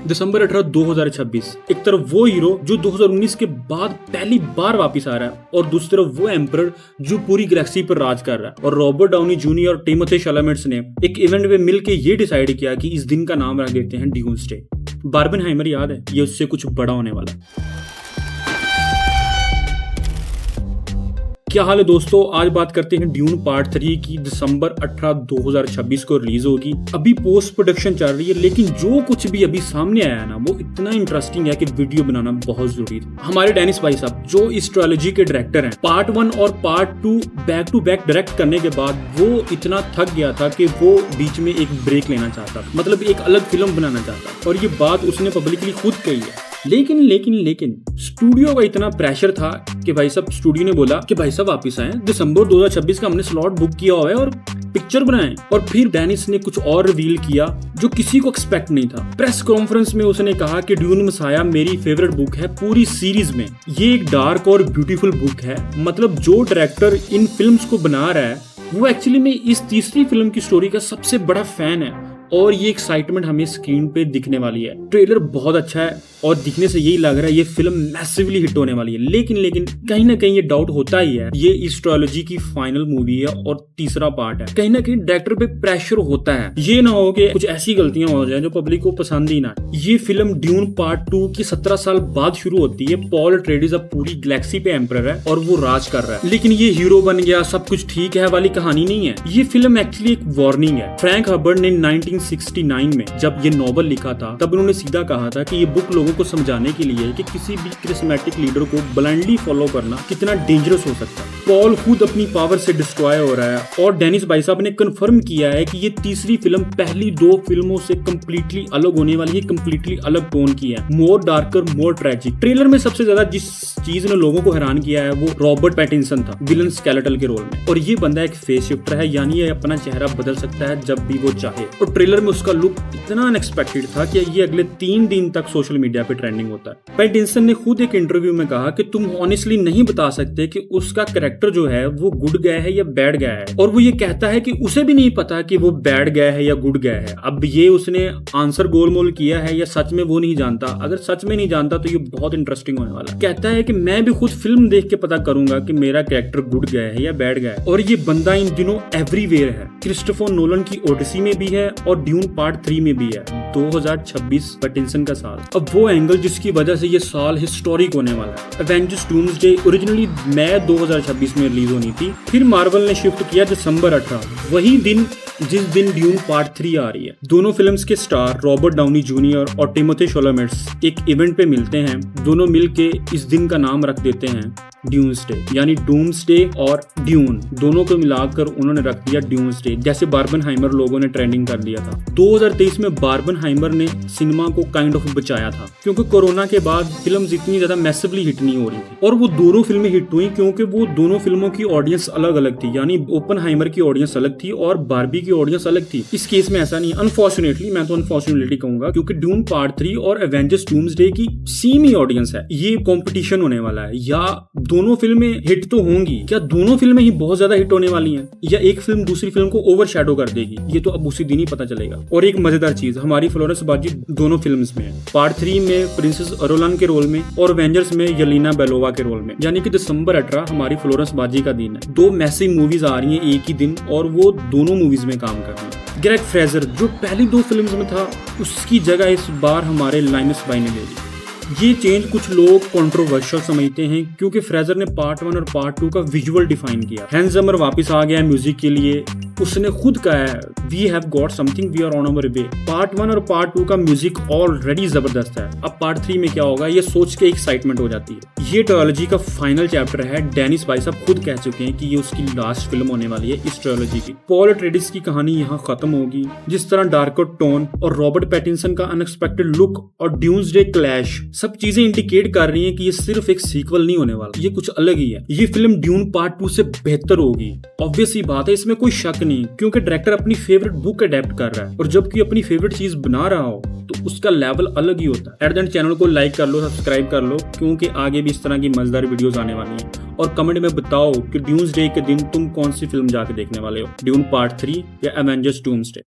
दिसंबर 18 2026। एक तरफ वो हीरो जो 2019 के बाद पहली बार वापस आ रहा है और दूसरी तरफ वो एम्परर जो पूरी गैलेक्सी पर राज कर रहा है। और रॉबर्ट डाउनी जूनियर और टिमोथी शैलामेट ने एक इवेंट में मिलकर ये डिसाइड किया कि इस दिन का नाम रख देते हैं ड्यूम्सडे। बार्बेनहाइमर याद है, ये उससे कुछ बड़ा होने वाला है। क्या हाल है दोस्तों, आज बात करते हैं ड्यून पार्ट 3 की। दिसंबर 18 2026 को रिलीज होगी। अभी पोस्ट प्रोडक्शन चल रही है, लेकिन जो कुछ भी अभी सामने आया है ना, वो इतना इंटरेस्टिंग है कि वीडियो बनाना बहुत जरूरी था। हमारे डेनिस भाई साहब जो इस ट्रायलॉजी के डायरेक्टर हैं, पार्ट 1 और part 2 back to back direct करने के बाद वो इतना थक गया था कि वो बीच में एक ब्रेक लेना चाहता था, मतलब एक अलग फिल्म बनाना चाहता। और ये बात उसने पब्लिकली खुद कही है। लेकिन स्टूडियो का इतना प्रेशर था कि भाई साहब, स्टूडियो ने बोला कि भाई साहब वापस आए, दिसंबर 2026 का हमने स्लॉट बुक किया हुआ है और पिक्चर बनाएं। और फिर डेनिस ने कुछ और रिवील किया जो किसी को एक्सपेक्ट नहीं था। प्रेस कॉन्फ्रेंस में उसने कहा कि ड्यून मसाया मेरी फेवरेट बुक है पूरी सीरीज में। ये एक डार्क और ब्यूटीफुल बुक है। मतलब जो डायरेक्टर इन फिल्म्स को बना रहा है वो एक्चुअली में इस तीसरी फिल्म की स्टोरी का सबसे बड़ा फैन है और ये एक्साइटमेंट हमें स्क्रीन पे दिखने वाली है। ट्रेलर बहुत अच्छा है और दिखने से यही लग रहा है ये फिल्म मैसिवली हिट होने वाली है। लेकिन कहीं ना कहीं ये डाउट होता ही है, ये इस ट्रायलॉजी की फाइनल मूवी है और तीसरा पार्ट है। कहीं ना कहीं डायरेक्टर पे प्रेशर होता है, ये ना हो कि कुछ ऐसी गलतियां हो जाए जो पब्लिक को पसंद ही ना। ये फिल्म ड्यून पार्ट 2 की 17 साल बाद शुरू होती है। पॉल अट्रेइडिस अब पूरी गैलेक्सी पे एम्परर है और वो राज कर रहा है। लेकिन ये हीरो बन गया, सब कुछ ठीक है वाली कहानी नहीं है। ये फिल्म एक्चुअली एक वार्निंग है। फ्रैंक हर्बर्ट ने 1969 में जब ये नॉवल लिखा था, तब उन्होंने सीधा कहा था कि ये बुक लोगों को समझाने के लिए कि किसी भी करिश्मेटिक लीडर को ब्लाइंडली फॉलो करना कितना डेंजरस हो सकता है। पॉल खुद अपनी पावर से डिस्ट्रॉय हो रहा है और डेनिस भाई साहब ने कंफर्म किया है कि ये तीसरी फिल्म पहली 2 फिल्मों से कंप्लीटली अलग होने वाली है, कंप्लीटली अलग टोन की है, मोर डार्कर, मोर ट्रेजिक। ट्रेलर में सबसे ज्यादा जिस चीज ने लोगों को हैरान किया है वो रॉबर्ट पैटिंसन था विलन स्केलेटल के रोल में। और ये बंदा एक फेस शिफ्टर है, यानी ये अपना चेहरा बदल सकता है जब भी वो चाहे। और ट्रेलर में उसका लुक इतना अनएक्सपेक्टेड था कि ये अगले 3 दिन तक सोशल मीडिया पे ट्रेंडिंग होता है। पैटिंसन ने खुद एक इंटरव्यू में कहा कि तुम ऑनेस्टली नहीं बता सकते कि उसका कैरेक्टर जो है वो गुड गाय है या बैड गाय है। और वो ये कहता है कि उसे भी नहीं पता कि वो बैड गाय है या गुड गाय है। अब ये उसने आंसर गोलमोल किया है या सच में वो नहीं जानता। अगर सच में नहीं जानता तो ये बहुत इंटरेस्टिंग होने वाला है। कहता है कि मैं भी खुद फिल्म देख के पता करूंगा कि मेरा कैरेक्टर गुड गाय है या बैड गाय है। और ये बंदा इन दिनों एवरीवेयर है। क्रिस्टोफर नोलन की ओडिसी में भी है और ड्यून पार्ट 3 में भी है। 2026 पैटिंसन का साल, अब वो एंगल जिसकी वजह से ये साल हिस्टोरिक होने वाला है। एवेंजर्स डूम्सडे ओरिजिनली मई 2026 में रिलीज होनी थी, फिर मार्वल ने शिफ्ट किया दिसंबर 18, वही दिन जिस दिन ड्यून पार्ट 3 आ रही है। दोनों फिल्म्स के स्टार रॉबर्ट डाउनी जूनियर और टिमोथी शैलामेट एक इवेंट पे मिलते हैं। दोनों मिलके इस दिन का नाम रख देते हैं ड्यूम्सडे, यानी डूम्सडे और ड्यून दोनों को मिलाकर उन्होंने रख दिया ड्यूम्सडे, जैसे बार्बेनहाइमर लोगों ने ट्रेंडिंग कर लिया था। 2023 में बार्बेनहाइमर ने सिनेमा को काइंड ऑफ बचाया था, क्योंकि कोरोना के बाद फिल्म्स इतनी ज्यादा मैसिवली हिट नहीं हो रही थी। और वो दोनों फिल्में हिट हुई क्योंकि वो दोनों फिल्मों की ऑडियंस अलग अलग थी, यानी ओपनहाइमर की ऑडियंस अलग थी और बार्बी की ऑडियंस अलग थी। इस केस में ऐसा नहीं, अनफॉर्चुनेटली, मैं तो अनफॉर्चुनेटली कहूंगा, क्योंकि ड्यून पार्ट 3 और एवेंजर्स डूम्सडे की सेम ही ऑडियंस है। ये कंपटीशन होने वाला है, या दोनों फिल्में हिट तो होंगी, क्या दोनों फिल्में ही बहुत ज्यादा हिट होने वाली हैं, या एक फिल्म दूसरी फिल्म को ओवरशैडो कर देगी, ये तो अब उसी दिन ही पता चलेगा। और एक मजेदार चीज, हमारी फ्लोरेंस बाजी दोनों फिल्म्स में है। पार्ट 3 में प्रिंसेस अरोलान के रोल में और एवेंजर्स में येलेना बेलोवा के रोल में, यानी कि दिसंबर 18 हमारी फ्लोरेंस बाजी का दिन है। 2 मैसिव मूवीज आ रही हैं एक ही दिन और वो दोनों मूवीज में काम कर रही है। ग्रेग फ्रेजर जो पहली 2 फिल्म्स में था, उसकी जगह इस बार हमारे लाइनस बाई ने ले ली। ये चेंज कुछ लोग कंट्रोवर्शियल समझते हैं क्योंकि फ्रेजर ने पार्ट 1 और पार्ट 2 का विजुअल डिफाइन किया। हैंस जिमर वापस आ गया म्यूजिक के लिए। उसने खुद कहा है, we have got something, we are on our way. Part 1 और पार्ट 2 का म्यूजिक ऑलरेडी जबरदस्त है। अब पार्ट 3 में क्या होगा ये सोच के एक्साइटमेंट हो जाती है। ये ट्रायलॉजी का फाइनल चैप्टर है। डेनिस भाई साहब खुद कह चुके हैं कि ये उसकी लास्ट फिल्म होने वाली है इस ट्रायलॉजी की। पॉल अट्रेइडिस की कहानी यहाँ खत्म होगी। जिस तरह डार्कर टोन और रॉबर्ट पैटिंसन का अनएक्सपेक्टेड लुक और ड्यूम्सडे क्लैश, सब चीजें इंडिकेट कर रही हैं कि ये सिर्फ एक सीक्वल नहीं होने वाला, ये कुछ अलग ही है। ये फिल्म ड्यून पार्ट 2 से बेहतर होगी, ऑब्वियस ही बात है, इसमें कोई शक नहीं, क्योंकि डायरेक्टर अपनी फेवरेट बुक अडेप्ट कर रहा है। और जब कोई अपनी फेवरेट चीज बना रहा हो तो उसका लेवल अलग ही होता है। एट द एंड चैनल को लाइक कर लो, सब्सक्राइब कर लो, क्योंकि आगे भी इस तरह की मजेदार वीडियोस आने वाली हैं। और कमेंट में बताओ कि ड्यूम्सडे के दिन तुम कौन सी फिल्म जाके देखने वाले हो, ड्यून पार्ट 3 या एवेंजर्स डूम्सडे।